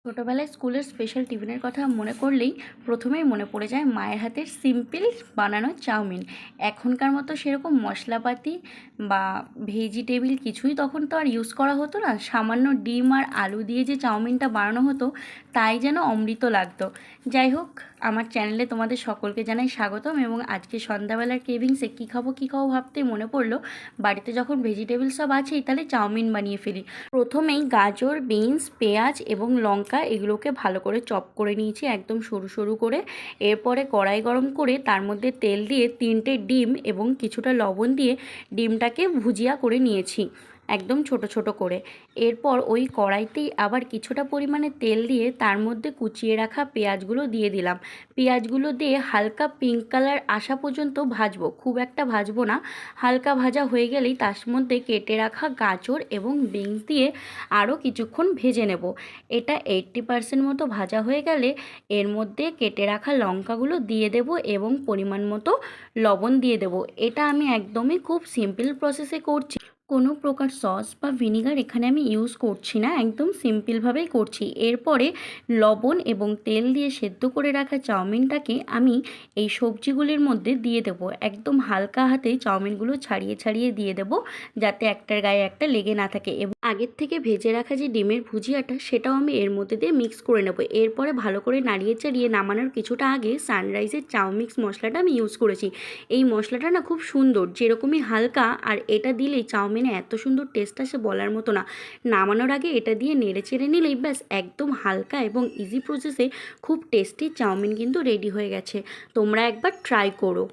ছোটোবেলায় স্কুলের স্পেশাল টিফিনের কথা মনে করলেই প্রথমেই মনে পড়ে যায় মায়ের হাতের সিম্পল বানানো চাউমিন। এখনকার মতো সেরকম মশলাপাতি বা ভেজিটেবিল কিছুই তখন তো আর ইউজ করা হতো না। সামান্য ডিম আর আলু দিয়ে যে চাউমিনটা বানানো হতো তাই যেন অমৃত লাগতো। যাই হোক, আমার চ্যানেলে তোমাদের সকলকে জানাই স্বাগতম। এবং আজকে সন্ধ্যাবেলার ক্রেভিংসে কী খাবো ভাবতেই মনে পড়লো বাড়িতে যখন ভেজিটেবিল সব আছেই তাহলে চাউমিন বানিয়ে ফেলি। প্রথমেই গাজর, বিনস, পেঁয়াজ এবং লঙ্কা এগুলোকে ভালো করে চপ করে নিয়েছি একদম সরু সরু করে। এরপরে কড়াই গরম করে তার মধ্যে তেল দিয়ে 3টে ডিম এবং কিছুটা লবণ দিয়ে ডিমটাকে ভুজিয়া করে নিয়েছি একদম ছোট ছোট করে। এরপর ওই কড়াইতেই আবার কিছুটা পরিমাণে তেল দিয়ে তার মধ্যে কুচিয়ে রাখা পেঁয়াজগুলো দিয়ে দিলাম। পেঁয়াজগুলো দিয়ে হালকা পিঙ্ক কালার আসা পর্যন্ত ভাজবো, খুব একটা ভাজবো না। হালকা ভাজা হয়ে গেলেই তার মধ্যে কেটে রাখা গাজর এবং বিনস দিয়ে আরও কিছুক্ষণ ভেজে নেব। এটা 80% মতো ভাজা হয়ে গেলে এর মধ্যে কেটে রাখা লঙ্কাগুলো দিয়ে দেব এবং পরিমাণ মতো লবণ দিয়ে দেব। এটা আমি একদমই খুব সিম্পল প্রসেসে করছি, কোনো প্রকার সস বা ভিনিগার এখানে আমি ইউজ করছি না, একদম সিম্পলভাবেই করছি। এরপরে লবণ এবং তেল দিয়ে সেদ্ধ করে রাখা চাউমিনটাকে আমি এই সবজিগুলির মধ্যে দিয়ে দেবো। একদম হালকা হাতে চাউমিনগুলো ছাড়িয়ে ছাড়িয়ে দিয়ে দেবো যাতে একটার গায়ে একটা লেগে না থাকে। এবং আগের থেকে ভেজে রাখা যে ডিমের ভুজিয়াটা সেটাও আমি এর মধ্যে দিয়ে মিক্স করে নেবো। এরপরে ভালো করে নাড়িয়ে চাড়িয়ে নামানোর কিছুটা আগে সানরাইজের চাউমিক্স মশলাটা আমি ইউজ করেছি। এই মশলাটা না খুব সুন্দর, যেরকমই হালকা, আর এটা দিলেই চাউমিনে এত সুন্দর টেস্ট আসে বলার মতো না। নামানোর আগে এটা দিয়ে নেড়ে চেড়ে নিলেই ব্যাস একদম হালকা এবং ইজি প্রসেসে খুব টেস্টি চাউমিন কিন্তু রেডি হয়ে গেছে। তোমরা একবার ট্রাই করো।